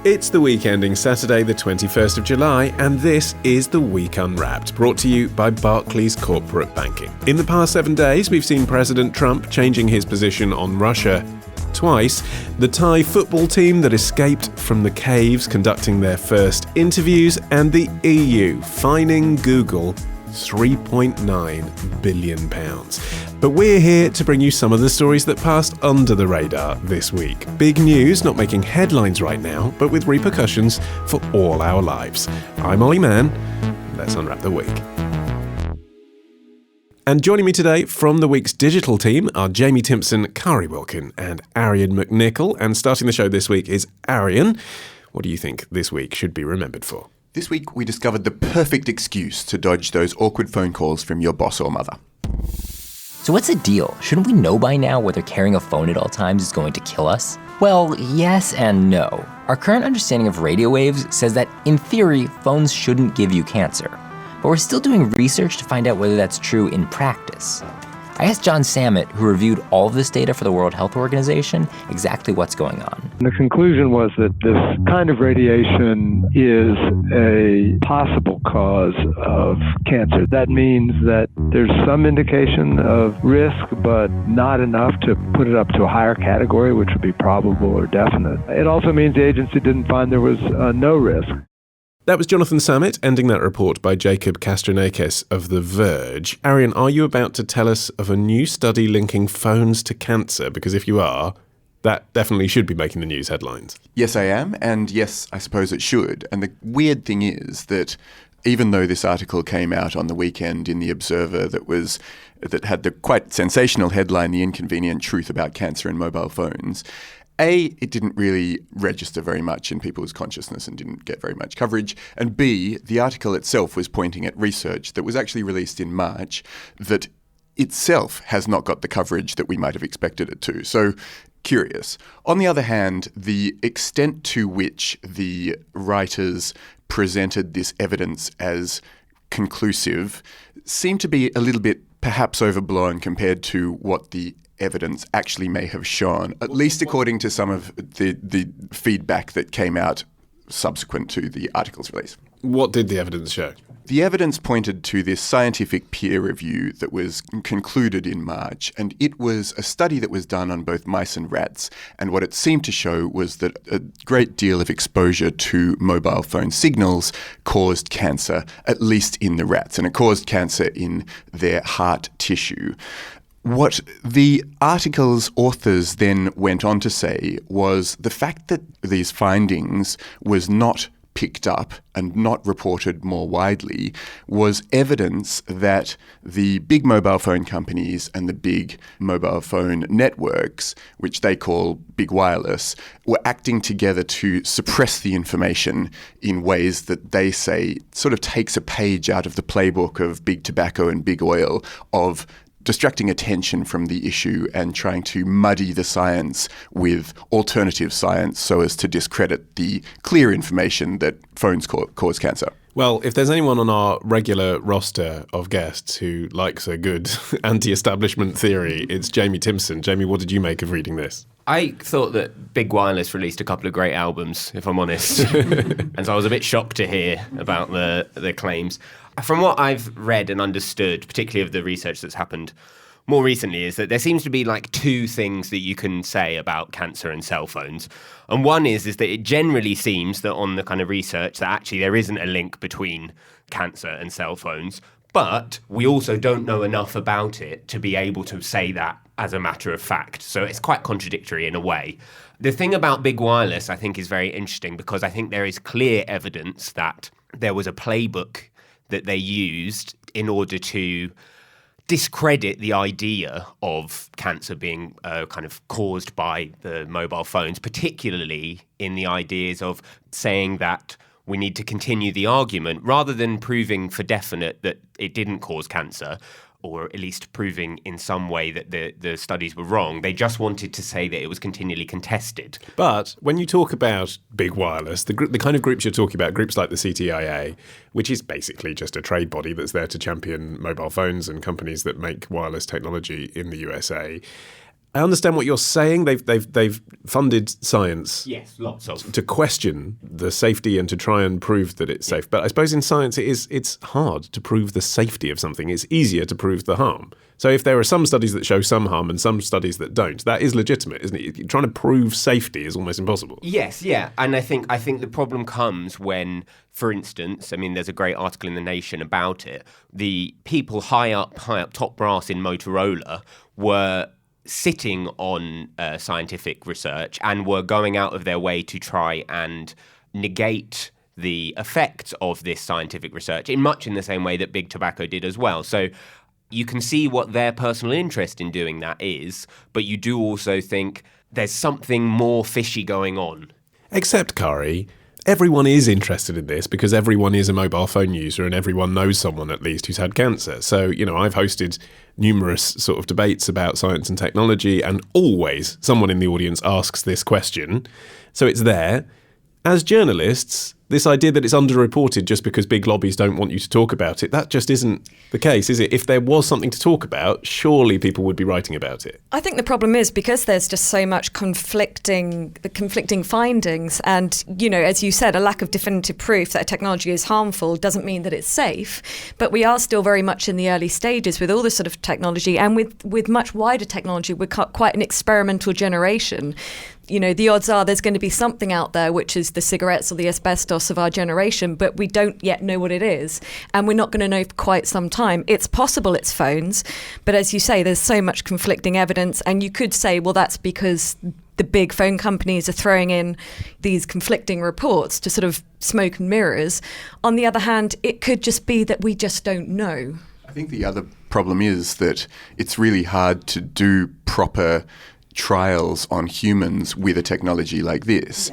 It's the week ending Saturday, the 21st of July, and this is The Week Unwrapped, brought to you by Barclays Corporate Banking. In the past 7 days, we've seen President Trump changing his position on Russia twice, the Thai football team that escaped from the caves conducting their first interviews, and the EU fining Google £3.9 billion. But we're here to bring you some of the stories that passed under the radar this week. Big news not making headlines right now, but with repercussions for all our lives. I'm Olly Mann. Let's unwrap the week. And joining me today from the week's digital team are Jamie Timson, Kari Wilkin and Arion McNicoll. And starting the show this week is Arion. What do you think this week should be remembered for? This week, we discovered the perfect excuse to dodge those awkward phone calls from your boss or mother. So what's the deal? Shouldn't we know by now whether carrying a phone at all times is going to kill us? Well, yes and no. Our current understanding of radio waves says that, in theory, phones shouldn't give you cancer. But we're still doing research to find out whether that's true in practice. I asked John Samet, who reviewed all of this data for the World Health Organization, exactly what's going on. The conclusion was that this kind of radiation is a possible cause of cancer. That means that there's some indication of risk, but not enough to put it up to a higher category, which would be probable or definite. It also means the agency didn't find there was no risk. That was Jonathan Samet, ending that report by Jacob Castronakis of The Verge. Arion, are you about to tell us of a new study linking phones to cancer? Because if you are, that definitely should be making the news headlines. Yes, I am, and yes, I suppose it should. And the weird thing is that even though this article came out on the weekend in The Observer that had the quite sensational headline, "The Inconvenient Truth About Cancer and Mobile Phones," it didn't really register very much in people's consciousness and didn't get very much coverage. And B, the article itself was pointing at research that was actually released in March that itself has not got the coverage that we might have expected it to. So, curious. On the other hand, the extent to which the writers presented this evidence as conclusive seemed to be a little bit perhaps overblown compared to what the evidence actually may have shown, at least according to some of the feedback that came out subsequent to the article's release. What did the evidence show? The evidence pointed to this scientific peer review that was concluded in March, and it was a study that was done on both mice and rats, and what it seemed to show was that a great deal of exposure to mobile phone signals caused cancer, at least in the rats, and it caused cancer in their heart tissue. What the article's authors then went on to say was the fact that these findings was not picked up and not reported more widely was evidence that the big mobile phone companies and the big mobile phone networks, which they call big wireless, were acting together to suppress the information in ways that they say sort of takes a page out of the playbook of big tobacco and big oil of distracting attention from the issue and trying to muddy the science with alternative science so as to discredit the clear information that phones cause cancer. Well, if there's anyone on our regular roster of guests who likes a good anti-establishment theory, it's Jamie Timson. Jamie, what did you make of reading this? I thought that Big Wireless released a couple of great albums, if I'm honest. And so I was a bit shocked to hear about the claims. From what I've read and understood, particularly of the research that's happened more recently, is that there seems to be like two things that you can say about cancer and cell phones. And one is that it generally seems that on the kind of research that actually there isn't a link between cancer and cell phones. But we also don't know enough about it to be able to say that as a matter of fact. So it's quite contradictory in a way. The thing about Big Wireless, I think, is very interesting because I think there is clear evidence that there was a playbook that they used in order to discredit the idea of cancer being kind of caused by the mobile phones, particularly in the ideas of saying that we need to continue the argument rather than proving for definite that it didn't cause cancer, or at least proving in some way that the studies were wrong. They just wanted to say that it was continually contested. But when you talk about big wireless, the kind of groups you're talking about, groups like the CTIA, which is basically just a trade body that's there to champion mobile phones and companies that make wireless technology in the USA, I understand what you're saying. They've funded science. Yes, lots of. To question the safety and to try and prove that it's safe. But I suppose in science it's hard to prove the safety of something. It's easier to prove the harm. So if there are some studies that show some harm and some studies that don't, that is legitimate, isn't it? Trying to prove safety is almost impossible. Yes, yeah. And I think the problem comes when, for instance, I mean, there's a great article in The Nation about it. The people high up top brass in Motorola were sitting on scientific research and were going out of their way to try and negate the effects of this scientific research in much in the same way that Big Tobacco did as well. So you can see what their personal interest in doing that is, but you do also think there's something more fishy going on. Except, Kari, everyone is interested in this because everyone is a mobile phone user and everyone knows someone at least who's had cancer. So, I've hosted numerous sort of debates about science and technology, and always someone in the audience asks this question. So it's there. As journalists, this idea that it's underreported just because big lobbies don't want you to talk about it, that just isn't the case, is it? If there was something to talk about, surely people would be writing about it. I think the problem is because there's just so much conflicting findings and, as you said, a lack of definitive proof that a technology is harmful doesn't mean that it's safe. But we are still very much in the early stages with all this sort of technology, and with much wider technology. We're quite an experimental generation. The odds are there's going to be something out there which is the cigarettes or the asbestos of our generation, but we don't yet know what it is. And we're not going to know for quite some time. It's possible it's phones, but as you say, there's so much conflicting evidence. And you could say, well, that's because the big phone companies are throwing in these conflicting reports to sort of smoke and mirrors. On the other hand, it could just be that we just don't know. I think the other problem is that it's really hard to do proper trials on humans with a technology like this.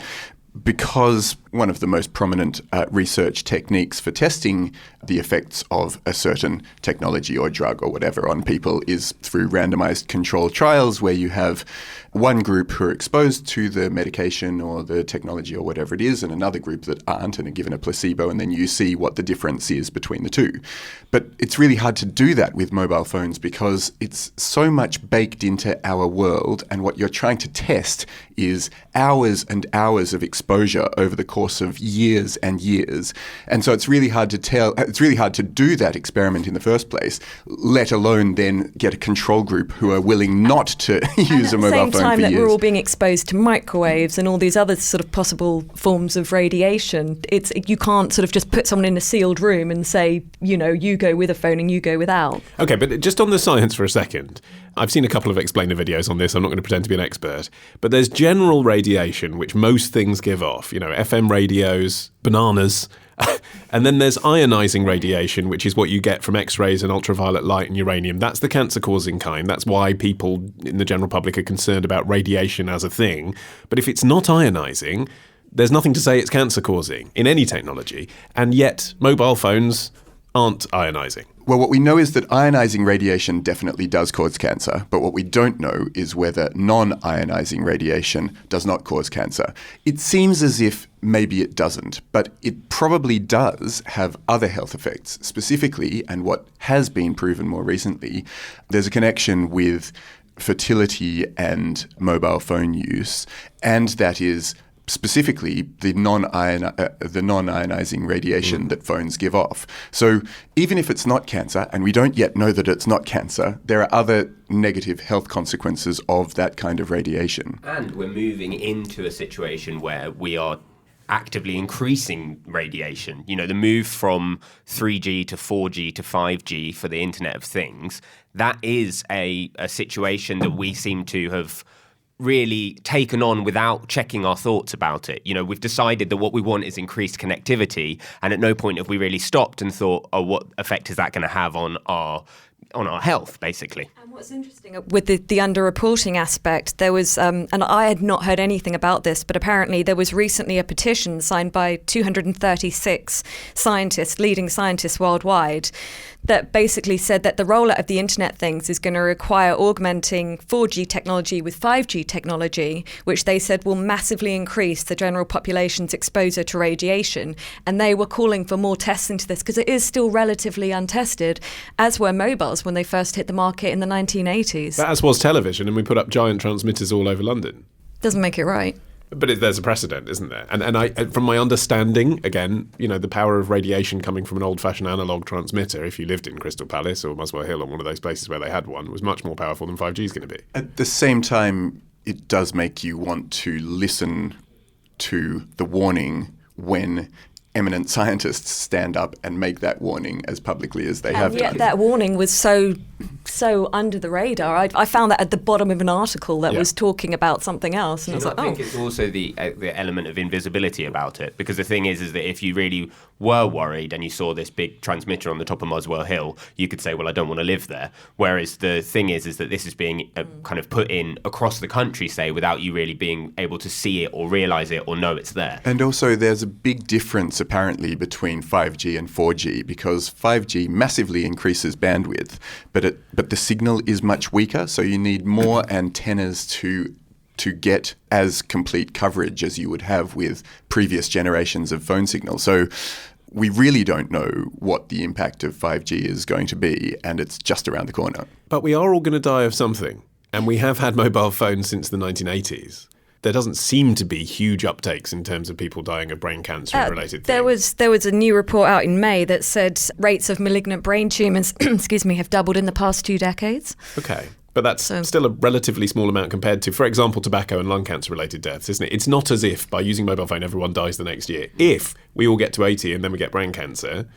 Because one of the most prominent research techniques for testing the effects of a certain technology or drug or whatever on people is through randomized controlled trials where you have one group who are exposed to the medication or the technology or whatever it is and another group that aren't and are given a placebo, and then you see what the difference is between the two. But it's really hard to do that with mobile phones because it's so much baked into our world, and what you're trying to test is hours and hours of exposure over the course of years and years. And so it's really hard to do that experiment in the first place, let alone then get a control group who are willing not to use a mobile phone for years. At the same time that we're all being exposed to microwaves and all these other sort of possible forms of radiation, you can't sort of just put someone in a sealed room and say, you go with a phone and you go without. Okay, but just on the science for a second. I've seen a couple of explainer videos on this. I'm not going to pretend to be an expert. But there's general radiation, which most things give off. FM radios, bananas. And then there's ionizing radiation, which is what you get from X-rays and ultraviolet light and uranium. That's the cancer-causing kind. That's why people in the general public are concerned about radiation as a thing. But if it's not ionizing, there's nothing to say it's cancer-causing in any technology. And yet, mobile phones aren't ionizing. Well, what we know is that ionizing radiation definitely does cause cancer, but what we don't know is whether non-ionizing radiation does not cause cancer. It seems as if maybe it doesn't, but it probably does have other health effects. Specifically, and what has been proven more recently, there's a connection with fertility and mobile phone use, and that is specifically the non-ionizing radiation that phones give off. So even if it's not cancer, and we don't yet know that it's not cancer, there are other negative health consequences of that kind of radiation. And we're moving into a situation where we are actively increasing radiation. The move from 3G to 4G to 5G for the Internet of Things, that is a situation that we seem to have really taken on without checking our thoughts about it. We've decided that what we want is increased connectivity, and at no point have we really stopped and thought, what effect is that going to have on our health, basically. And what's interesting with the underreporting aspect, there was, and I had not heard anything about this, but apparently there was recently a petition signed by 236 leading scientists worldwide, that basically said that the rollout of the Internet Things is going to require augmenting 4G technology with 5G technology, which they said will massively increase the general population's exposure to radiation. And they were calling for more tests into this because it is still relatively untested, as were mobile cars when they first hit the market in the 1980s. But as was television, and we put up giant transmitters all over London. Doesn't make it right. But there's a precedent, isn't there? And I, from my understanding, again, the power of radiation coming from an old-fashioned analog transmitter, if you lived in Crystal Palace or Muswell Hill or one of those places where they had one, was much more powerful than 5G is going to be. At the same time, it does make you want to listen to the warning when eminent scientists stand up and make that warning as publicly as they have done. Yet that warning was so under the radar. I found that at the bottom of an article that was talking about something else, and I was like, I think it's also the element of invisibility about it, because the thing is that if you really were worried and you saw this big transmitter on the top of Muswell Hill, you could say, well, I don't want to live there. Whereas the thing is that this is being kind of put in across the country, say, without you really being able to see it or realise it or know it's there. And also there's a big difference apparently between 5G and 4G, because 5G massively increases bandwidth, but the signal is much weaker, so you need more antennas to get as complete coverage as you would have with previous generations of phone signal. So we really don't know what the impact of 5G is going to be, and it's just around the corner. But we are all going to die of something, and we have had mobile phones since the 1980s. There doesn't seem to be huge uptakes in terms of people dying of brain cancer and related things. There was a new report out in May that said rates of malignant brain tumours have doubled in the past 2 decades. Okay. But that's still a relatively small amount compared to, for example, tobacco and lung cancer-related deaths, isn't it? It's not as if by using mobile phone everyone dies the next year. If we all get to 80 and then we get brain cancer,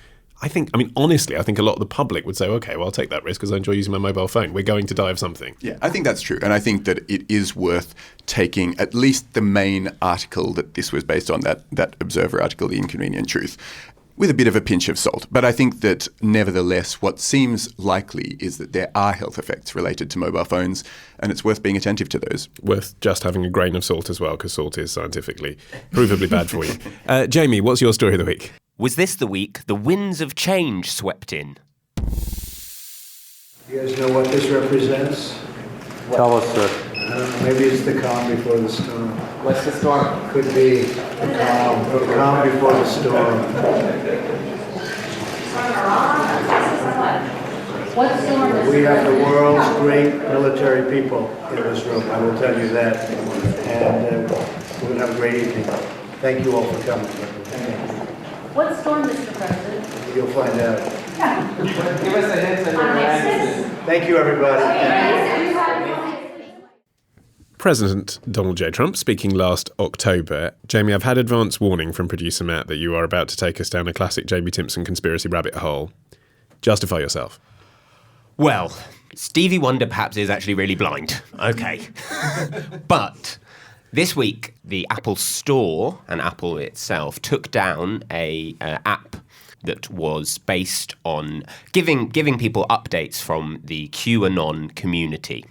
honestly, I think a lot of the public would say, okay, well, I'll take that risk because I enjoy using my mobile phone. We're going to die of something. Yeah, I think that's true. And I think that it is worth taking at least the main article that this was based on, that Observer article, The Inconvenient Truth, with a bit of a pinch of salt. But I think that nevertheless, what seems likely is that there are health effects related to mobile phones, and it's worth being attentive to those. Worth just having a grain of salt as well, because salt is scientifically provably bad for you. Jamie, what's your story of the week? Was this the week the winds of change swept in? You guys know what this represents? Tell us, sir. Maybe it's the calm before the storm. What's the storm? Could be the calm before the storm. What storm is We have the world's great military people in this room, I will tell you that. And we're going to have a great evening. Thank you all for coming. What storm, Mr. President? You'll find out. Give us a hint on your answers. Thank you, everybody. President Donald J. Trump speaking last October. Jamie, I've had advance warning from producer Matt that you are about to take us down a classic Jamie Timson conspiracy rabbit hole. Justify yourself. Well, Stevie Wonder perhaps is actually really blind. Okay. But this week, the Apple Store and Apple itself took down a app that was based on giving people updates from the QAnon community.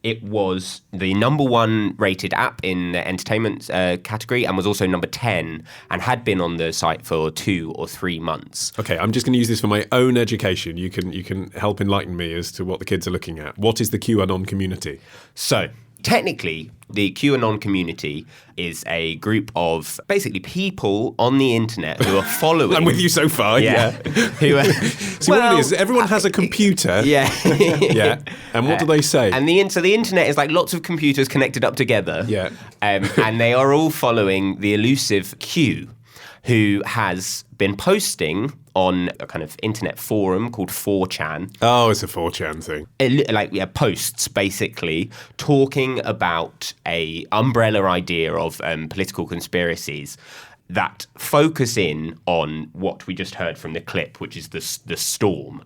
It was the number 1 rated app in the entertainment category and was also number 10 and had been on the site for 2 or 3 months. Okay, I'm just going to use this for my own education. You can help enlighten me as to what the kids are looking at. What is the QAnon community? So, technically, the QAnon community is a group of basically people on the internet who are following. I'm with you so far. Yeah. Who See, what it is, everyone has a computer. Yeah. Yeah. And what do they say? So the internet is like lots of computers connected up together. Yeah. And they are all following the elusive Q, who has been posting on a kind of internet forum called 4chan. Oh, it's a 4chan thing. Posts basically talking about a umbrella idea of political conspiracies that focus in on what we just heard from the clip, which is the storm.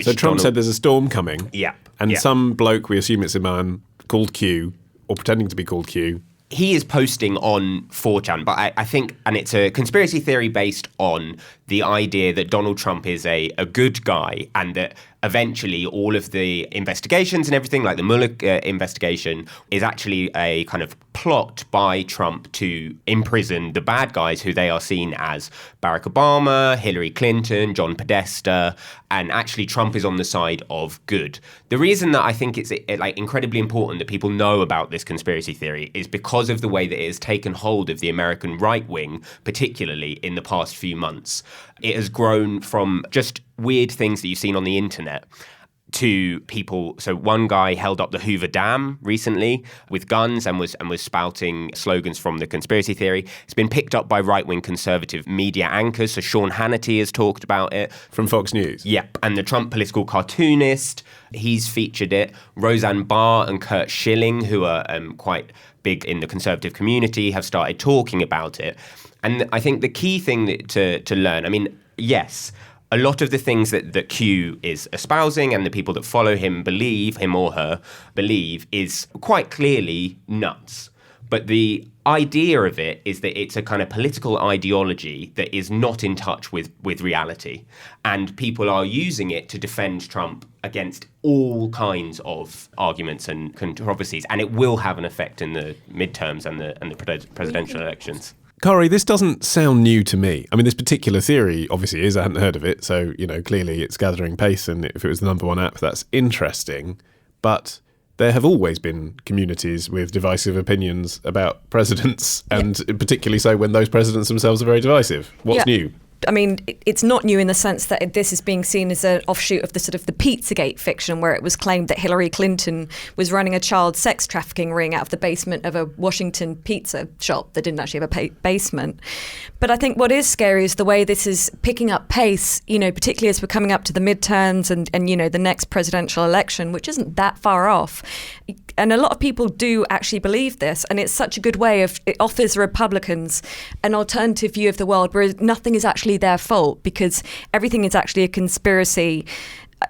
So Trump said there's a storm coming. Yeah. And some bloke, we assume it's a man, called Q, or pretending to be called Q. He is posting on 4chan, but I think, and it's a conspiracy theory based on the idea that Donald Trump is a good guy and that eventually all of the investigations and everything, like the Mueller investigation, is actually a kind of plot by Trump to imprison the bad guys who they are seen as Barack Obama, Hillary Clinton, John Podesta, and actually Trump is on the side of good. The reason that I think it's incredibly important that people know about this conspiracy theory is because of the way that it has taken hold of the American right wing, particularly in the past few months. It has grown from just weird things that you've seen on the internet to people. So one guy held up the Hoover Dam recently with guns and was spouting slogans from the conspiracy theory. It's been picked up by right-wing conservative media anchors. So Sean Hannity has talked about it. From Fox News? Yep. And the Trump political cartoonist, he's featured it. Roseanne Barr and Kurt Schilling, who are quite big in the conservative community, have started talking about it. And I think the key thing to learn, I mean, yes, a lot of the things that Q is espousing and the people that follow him or her believe, is quite clearly nuts. But the idea of it is that it's a kind of political ideology that is not in touch with reality. And people are using it to defend Trump against all kinds of arguments and controversies. And it will have an effect in the midterms and the presidential elections. Kari, this doesn't sound new to me. I mean, this particular theory obviously is. I hadn't heard of it. So, clearly it's gathering pace. And if it was the number one app, that's interesting. But there have always been communities with divisive opinions about presidents, and particularly so when those presidents themselves are very divisive. What's new? I mean, it's not new in the sense that this is being seen as an offshoot of the sort of the Pizzagate fiction, where it was claimed that Hillary Clinton was running a child sex trafficking ring out of the basement of a Washington pizza shop that didn't actually have a basement. But I think what is scary is the way this is picking up pace, particularly as we're coming up to the midterms and the next presidential election, which isn't that far off. And a lot of people do actually believe this, and it's such a good way it offers Republicans an alternative view of the world where nothing is actually their fault, because everything is actually a conspiracy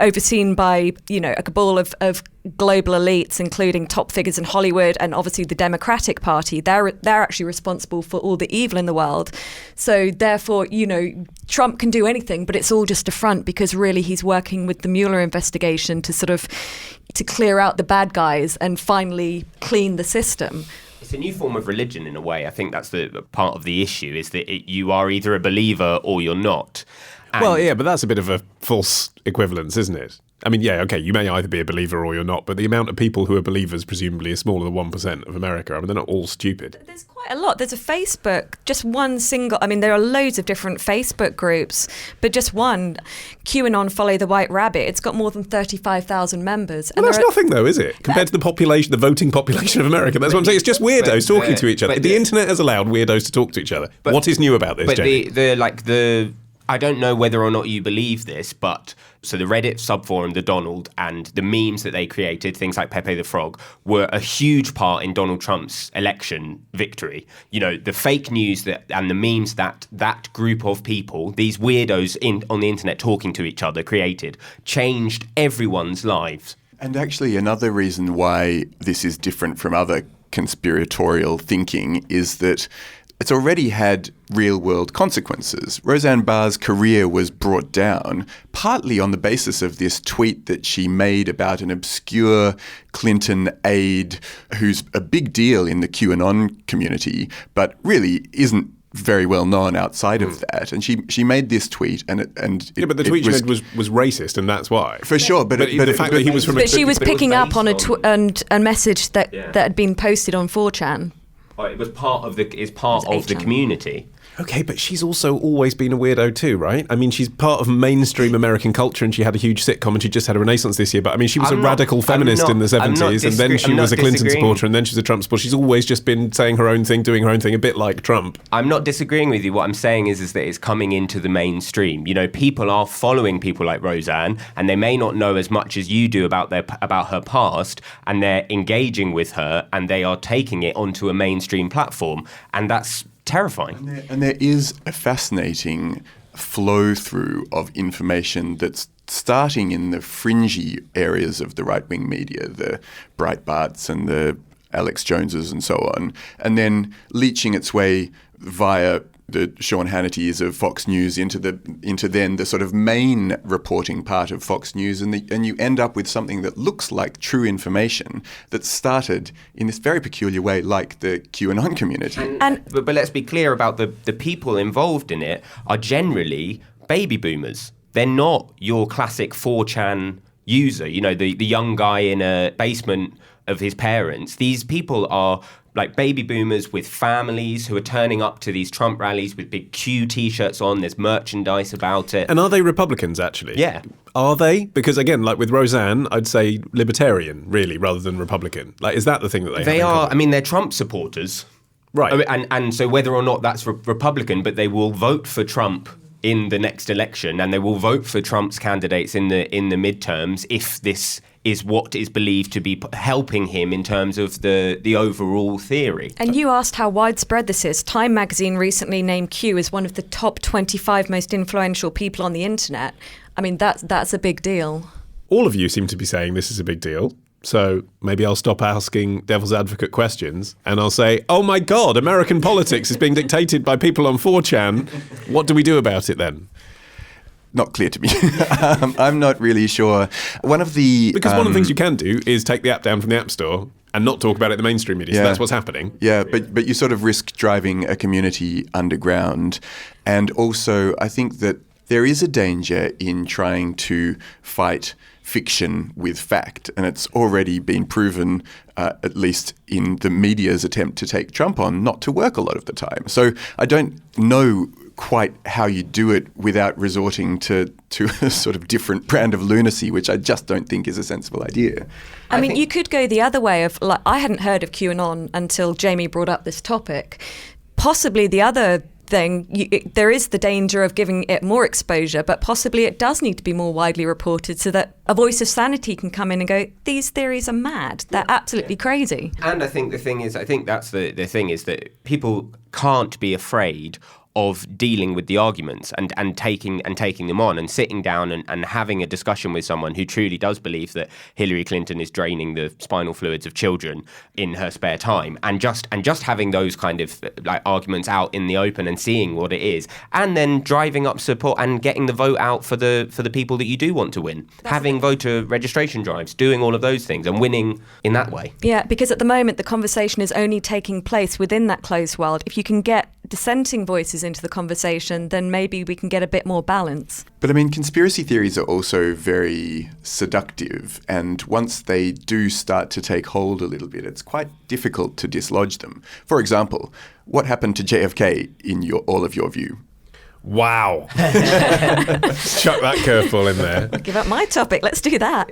overseen by, a cabal of global elites, including top figures in Hollywood and obviously the Democratic Party. They're actually responsible for all the evil in the world. So therefore, Trump can do anything, but it's all just a front, because really he's working with the Mueller investigation to clear out the bad guys and finally clean the system. It's a new form of religion in a way. I think that's the part of the issue, is that you are either a believer or you're not. Well, yeah, but that's a bit of a false equivalence, isn't it? I mean, yeah, okay, you may either be a believer or you're not, but the amount of people who are believers presumably is smaller than 1% of America. I mean, they're not all stupid. There's quite a lot. There's a Facebook, just one single, I mean, there are loads of different Facebook groups, but just one, QAnon Follow the White Rabbit, it's got more than 35,000 members. Well, that's nothing though, is it? Compared to the population, the voting population of America. That's what I'm saying. It's just weirdos talking to each other. The internet has allowed weirdos to talk to each other. What is new about this, Jamie? I don't know whether or not you believe this, but so the Reddit subforum, the Donald, and the memes that they created, things like Pepe the Frog, were a huge part in Donald Trump's election victory. The fake news and the memes that group of people, these weirdos on the internet talking to each other, created, changed everyone's lives. And actually, another reason why this is different from other conspiratorial thinking is that it's already had real-world consequences. Roseanne Barr's career was brought down partly on the basis of this tweet that she made about an obscure Clinton aide who's a big deal in the QAnon community, but really isn't very well known outside of that. And she made this tweet, but the tweet she made was racist, and that's why. For sure, but the fact that he was from. But she was picking up on a message that had been posted on 4chan. It was part of the community. Okay, but she's also always been a weirdo too, right? I mean, she's part of mainstream American culture, and she had a huge sitcom, and she just had a renaissance this year. But I mean, she was a radical feminist in the 70s, and then she was a Clinton supporter, and then she was a Trump supporter. She's always just been saying her own thing, doing her own thing, a bit like Trump. I'm not disagreeing with you. What I'm saying is that it's coming into the mainstream. People are following people like Roseanne, and they may not know as much as you do about her past, and they're engaging with her, and they are taking it onto a mainstream platform, and that's terrifying. And there is a fascinating flow through of information that's starting in the fringy areas of the right-wing media, the Breitbarts and the Alex Joneses and so on, and then leaching its way via the Sean Hannity's of Fox News into then the sort of main reporting part of Fox News, and you end up with something that looks like true information that started in this very peculiar way, like the QAnon community. But let's be clear about the people involved in it are generally baby boomers. They're not your classic 4chan user, the young guy in a basement of his parents. These people are like baby boomers with families who are turning up to these Trump rallies with big Q t-shirts on. There's merchandise about it. And are they Republicans, actually? Yeah. Are they? Because, again, like with Roseanne, I'd say libertarian, really, rather than Republican. Like, is that the thing that they have in are, common? I mean, they're Trump supporters. Right. And so whether or not that's Republican, but they will vote for Trump in the next election, and they will vote for Trump's candidates in the midterms if this is what is believed to be helping him in terms of the overall theory. And you asked how widespread this is. Time magazine recently named Q as one of the top 25 most influential people on the internet. I mean, that's a big deal. All of you seem to be saying this is a big deal. So maybe I'll stop asking devil's advocate questions and I'll say, oh my God, American politics is being dictated by people on 4chan. What do we do about it then? Not clear to me. I'm not really sure. Because one of the things you can do is take the app down from the App Store and not talk about it in the mainstream media. So that's what's happening. Yeah, but you sort of risk driving a community underground. And also, I think that there is a danger in trying to fight fiction with fact, and it's already been proven, at least in the media's attempt to take Trump on, not to work a lot of the time. So I don't know quite how you do it without resorting to a sort of different brand of lunacy, which I just don't think is a sensible idea. I mean, you could go the other way of, like, I hadn't heard of QAnon until Jamie brought up this topic. Possibly the other thing, there is the danger of giving it more exposure, but possibly it does need to be more widely reported so that a voice of sanity can come in and go, these theories are mad. They're absolutely crazy. And I think the thing is, that's the thing is that people can't be afraid of dealing with the arguments and taking them on and sitting down and having a discussion with someone who truly does believe that Hillary Clinton is draining the spinal fluids of children in her spare time, and just having those kind of like arguments out in the open and seeing what it is, and then driving up support and getting the vote out for the people that you do want to win, having voter registration drives, doing all of those things and winning in that way. Yeah, because at the moment the conversation is only taking place within that closed world. If you can get dissenting voices into the conversation, then maybe we can get a bit more balance. But I mean, conspiracy theories are also very seductive, and once they do start to take hold a little bit, it's quite difficult to dislodge them. For example, what happened to JFK in all of your view? Wow. Chuck that curveball in there. Give up my topic. Let's do that.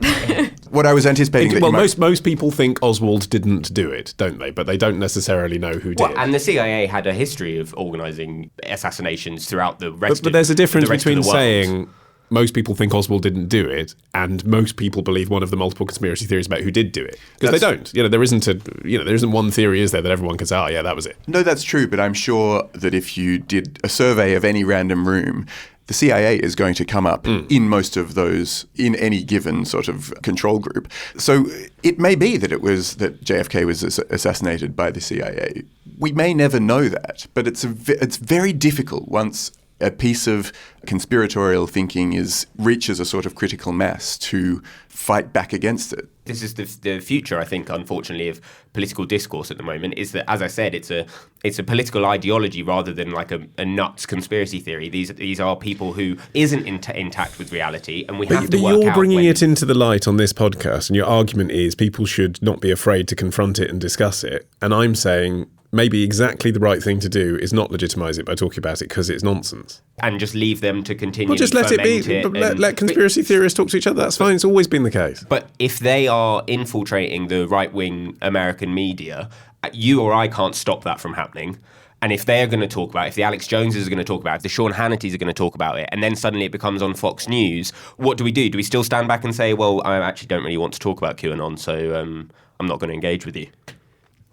What I was anticipating most people think Oswald didn't do it, don't they? But they don't necessarily know who did. And the CIA had a history of organising assassinations throughout the rest but there's a difference between saying saying most people think Oswald didn't do it and most people believe one of the multiple conspiracy theories about who did do it. Because they don't. There isn't one theory, is there, that everyone can say, oh yeah, that was it. No, that's true, but I'm sure that if you did a survey of any random room, the CIA is going to come up in most of those, in any given sort of control group. So it may be that that JFK was assassinated by the CIA. We may never know that, but it's very difficult once a piece of conspiratorial thinking reaches a sort of critical mass to fight back against it. This is the future, I think, unfortunately, of political discourse at the moment, is that, as I said, it's a political ideology rather than like a nuts conspiracy theory. These are people who isn't intact with reality, and we have to work out. But you're bringing it into the light on this podcast, and your argument is people should not be afraid to confront it and discuss it. And I'm saying maybe exactly the right thing to do is not legitimise it by talking about it because it's nonsense. And just leave them to continue. Well, just let it be. Let conspiracy theorists talk to each other. That's fine. It's always been the case. But if they are infiltrating the right-wing American media, you or I can't stop that from happening. And if they're going to talk about it, if the Alex Joneses are going to talk about it, if the Sean Hannitys are going to talk about it, and then suddenly it becomes on Fox News, what do we do? Do we still stand back and say, well, I actually don't really want to talk about QAnon, so I'm not going to engage with you?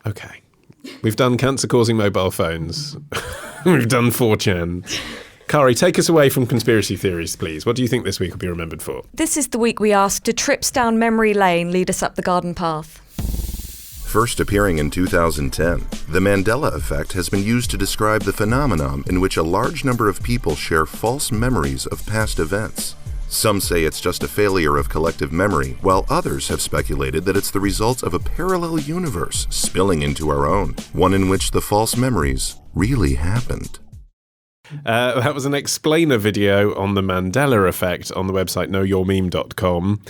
Okay. We've done cancer-causing mobile phones. We've done 4chan. Kari, take us away from conspiracy theories, please. What do you think this week will be remembered for? This is the week we asked, do trips down memory lane lead us up the garden path? First appearing in 2010, the Mandela effect has been used to describe the phenomenon in which a large number of people share false memories of past events. Some say it's just a failure of collective memory, while others have speculated that it's the result of a parallel universe spilling into our own, one in which the false memories really happened. That was an explainer video on the Mandela effect on the website knowyourmeme.com.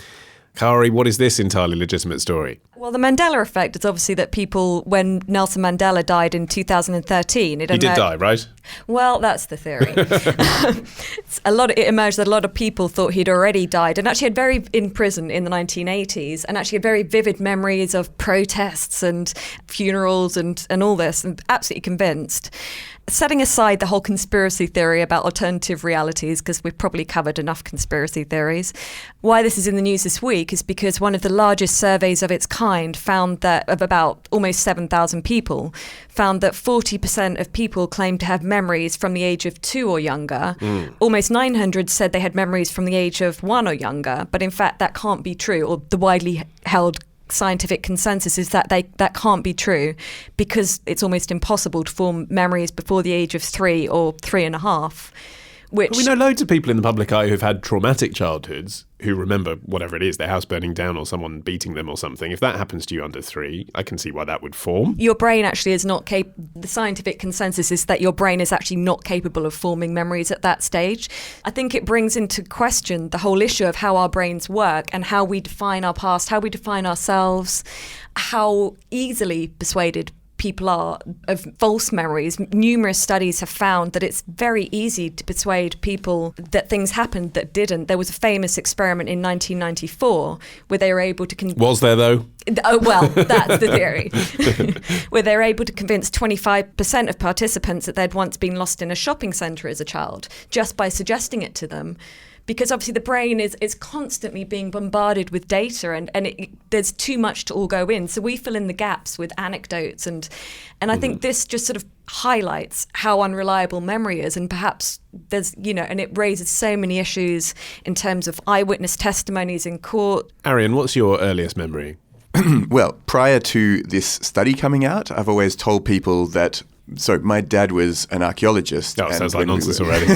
Kari, what is this entirely legitimate story? Well, the Mandela effect is obviously that people, when Nelson Mandela died in 2013... He did die, right? Well, that's the theory. It emerged that a lot of people thought he'd already died and actually had in prison in the 1980s and actually had very vivid memories of protests and funerals and all this, and absolutely convinced. Setting aside the whole conspiracy theory about alternative realities, because we've probably covered enough conspiracy theories, why this is in the news this week is because one of the largest surveys of its kind found that, of about almost 7,000 people, found that 40% of people claimed to have memories from the age of 2 or younger. Almost 900 said they had memories from the age of 1 or younger, but in fact that can't be true, or the widely held scientific consensus is that that can't be true because it's almost impossible to form memories before the age of 3 or 3.5. But we know loads of people in the public eye who've had traumatic childhoods who remember whatever it is, their house burning down or someone beating them or something. If that happens to you under 3, I can see why that would form. Your brain actually is not the scientific consensus is that your brain is actually not capable of forming memories at that stage. I think it brings into question the whole issue of how our brains work and how we define our past, how we define ourselves, how easily persuaded people are of false memories. Numerous studies have found that it's very easy to persuade people that things happened that didn't. There was a famous experiment in 1994 where they were able to... Was there, though? Oh, well, that's the theory. Where they were able to convince 25% of participants that they'd once been lost in a shopping centre as a child, just by suggesting it to them. Because obviously the brain is constantly being bombarded with data and there's too much to all go in. So we fill in the gaps with anecdotes and I think this just sort of highlights how unreliable memory is, and perhaps there's, and it raises so many issues in terms of eyewitness testimonies in court. Arion, what's your earliest memory? Well, prior to this study coming out, I've always told people that... So my dad was an archaeologist. Oh, sounds like nonsense already.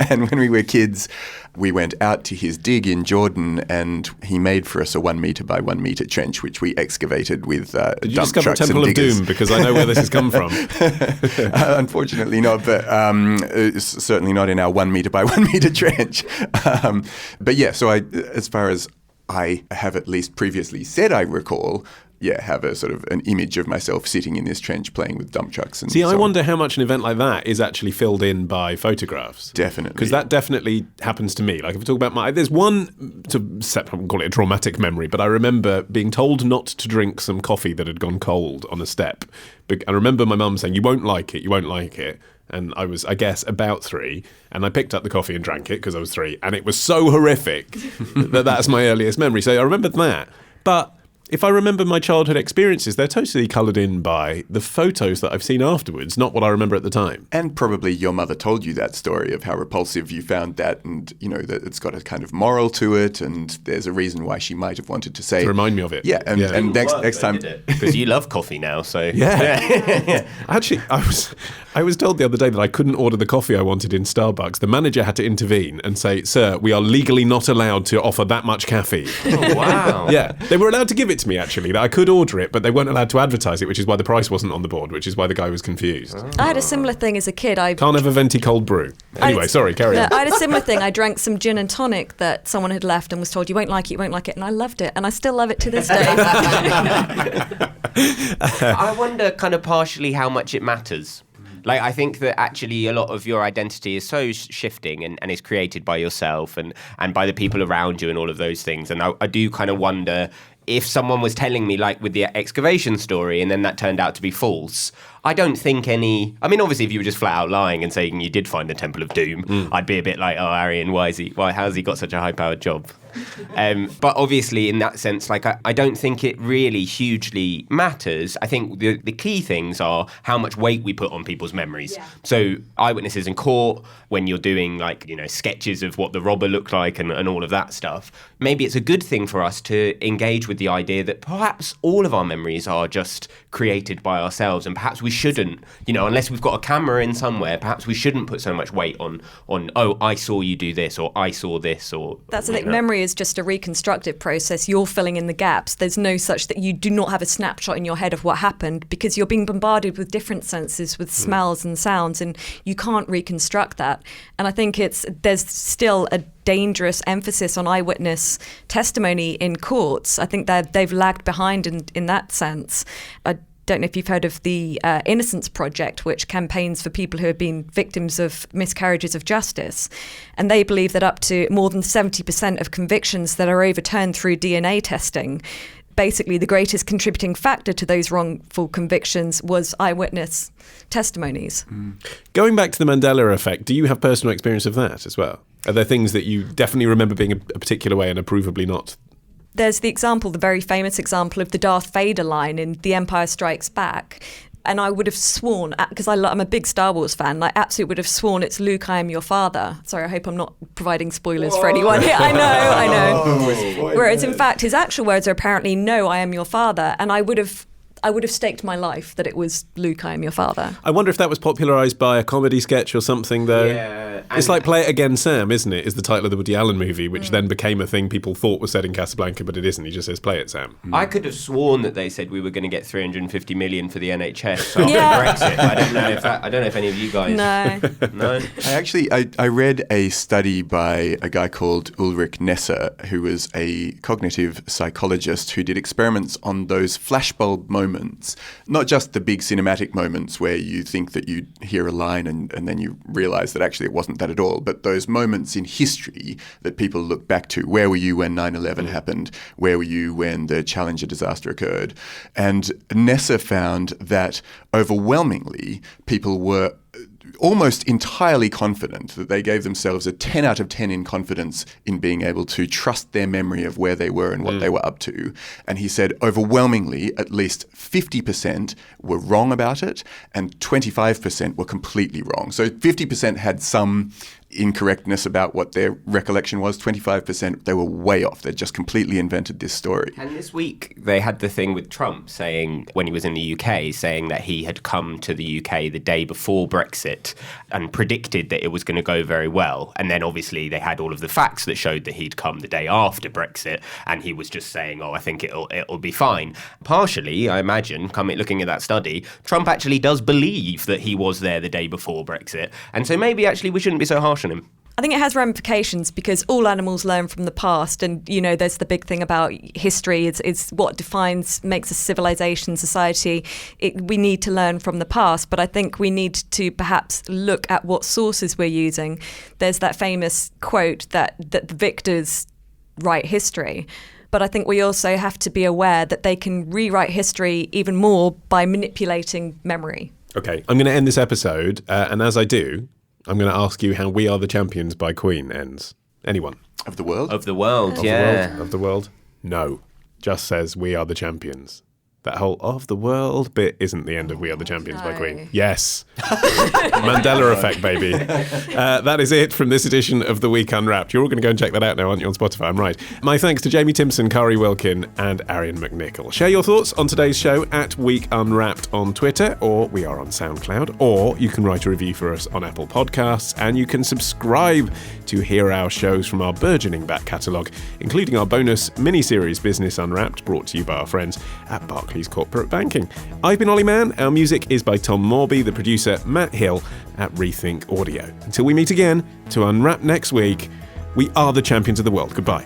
And when we were kids, we went out to his dig in Jordan and he made for us a 1 metre by 1 metre trench, which we excavated with Did you dump discover trucks and Temple of diggers. Doom? Because I know where this has come from. Unfortunately not, but it's certainly not in our 1 metre by 1 metre trench. But yeah, so as far as I have at least previously said I recall, have a sort of an image of myself sitting in this trench playing with dump trucks. And I wonder how much an event like that is actually filled in by photographs. Definitely. Because that definitely happens to me. Like if I talk about there's one, I wouldn't call it a traumatic memory, but I remember being told not to drink some coffee that had gone cold on a step. I remember my mum saying, you won't like it. And I was, I guess, about 3, and I picked up the coffee and drank it because I was 3, and it was so horrific that's my earliest memory. So I remembered that. But if I remember my childhood experiences, they're totally coloured in by the photos that I've seen afterwards, not what I remember at the time. And probably your mother told you that story of how repulsive you found that, and that it's got a kind of moral to it, and there's a reason why she might have wanted to say... To remind me of it. Yeah, and next time... Because you love coffee now, so... Yeah. Actually, I was told the other day that I couldn't order the coffee I wanted in Starbucks. The manager had to intervene and say, sir, we are legally not allowed to offer that much caffeine. Oh, wow. Yeah, they were allowed to give it to me, actually, that I could order it, but they weren't allowed to advertise it, which is why the price wasn't on the board, which is why the guy was confused. I had a similar thing as a kid. Can't have a venti cold brew. Anyway, sorry, carry on. I had a similar thing. I drank some gin and tonic that someone had left and was told, you won't like it, and I loved it, and I still love it to this day. I wonder kind of partially how much it matters. Like, I think that actually a lot of your identity is so shifting and is created by yourself and by the people around you and all of those things. And I do kind of wonder if someone was telling me, like with the excavation story, and then that turned out to be false, I don't think obviously if you were just flat out lying and saying you did find the Temple of Doom, I'd be a bit like, oh, Arion, how's he got such a high-powered job? But obviously in that sense, like I don't think it really hugely matters. I think the key things are how much weight we put on people's memories. Yeah. So eyewitnesses in court, when you're doing sketches of what the robber looked like and all of that stuff, maybe it's a good thing for us to engage with the idea that perhaps all of our memories are just created by ourselves, and perhaps we shouldn't, unless we've got a camera in somewhere, perhaps we shouldn't put so much weight on, oh, I saw you do this, or I saw this, or... That's the thing. Memory is just a reconstructive process. You're filling in the gaps. There's no such that you do not have a snapshot in your head of what happened, because you're being bombarded with different senses, with smells and sounds, and you can't reconstruct that. And I think there's still a dangerous emphasis on eyewitness testimony in courts. I think that they've lagged behind in that sense. I don't know if you've heard of the Innocence Project, which campaigns for people who have been victims of miscarriages of justice. And they believe that up to more than 70% of convictions that are overturned through DNA testing, basically the greatest contributing factor to those wrongful convictions was eyewitness testimonies. Going back to the Mandela effect, do you have personal experience of that as well? Are there things that you definitely remember being a particular way and are provably not? There's the very famous example of the Darth Vader line in The Empire Strikes Back. And I would have sworn, because I'm a big Star Wars fan, I absolutely would have sworn it's Luke, I am your father. Sorry, I hope I'm not providing spoilers for anyone here. I know. Whereas in fact, his actual words are apparently, no, I am your father. And I would have staked my life that it was Luke, I am your father. I wonder if that was popularised by a comedy sketch or something, though. Yeah. It's like Play It Again, Sam, isn't it? Is the title of the Woody Allen movie, which then became a thing people thought was set in Casablanca, but it isn't. He just says, play it, Sam. I could have sworn that they said we were going to get 350 million for the NHS after Brexit. I don't know if any of you guys... No. I read a study by a guy called Ulrich Nesser, who was a cognitive psychologist who did experiments on those flashbulb moments, not just the big cinematic moments where you think that you hear a line and then you realise that actually it wasn't that at all, but those moments in history that people look back to. Where were you when 9/11 happened? Where were you when the Challenger disaster occurred? And Nesser found that overwhelmingly people were almost entirely confident, that they gave themselves a 10 out of 10 in confidence in being able to trust their memory of where they were and what they were up to. And he said overwhelmingly at least 50% were wrong about it and 25% were completely wrong. So 50% had some incorrectness about what their recollection was. 25% they were way off. They just completely invented this story. And this week they had the thing with Trump saying, when he was in the UK, saying that he had come to the UK the day before Brexit and predicted that it was going to go very well. And then obviously they had all of the facts that showed that he'd come the day after Brexit, and he was just saying, oh, I think it'll be fine. Partially, I imagine, looking at that study, Trump actually does believe that he was there the day before Brexit. And so maybe actually we shouldn't be so harsh on him. I think it has ramifications because all animals learn from the past, and there's the big thing about history. It's what makes a civilization, society. We need to learn from the past, but I think we need to perhaps look at what sources we're using. There's that famous quote that the victors write history. But I think we also have to be aware that they can rewrite history even more by manipulating memory. Okay, I'm going to end this episode, and as I do, I'm going to ask you how We Are the Champions by Queen ends. Anyone? Of the world? Of the world, yeah. Of the world? No. Just says We Are the Champions. That whole of the world bit isn't the end of We Are the Champions by Queen. Yes. Mandela effect, baby. That is it from this edition of The Week Unwrapped. You're all going to go and check that out now, aren't you, on Spotify? I'm right. My thanks to Jamie Timson, Kari Wilkin and Arion McNicoll. Share your thoughts on today's show at Week Unwrapped on Twitter, or we are on SoundCloud, or you can write a review for us on Apple Podcasts, and you can subscribe to hear our shows from our burgeoning back catalogue, including our bonus mini-series Business Unwrapped, brought to you by our friends at Barclays Corporate Banking. I've been Olly Mann. Our music is by Tom Morby, the producer Matt Hill at Rethink Audio. Until we meet again to unwrap next week, we are the champions of the world. Goodbye.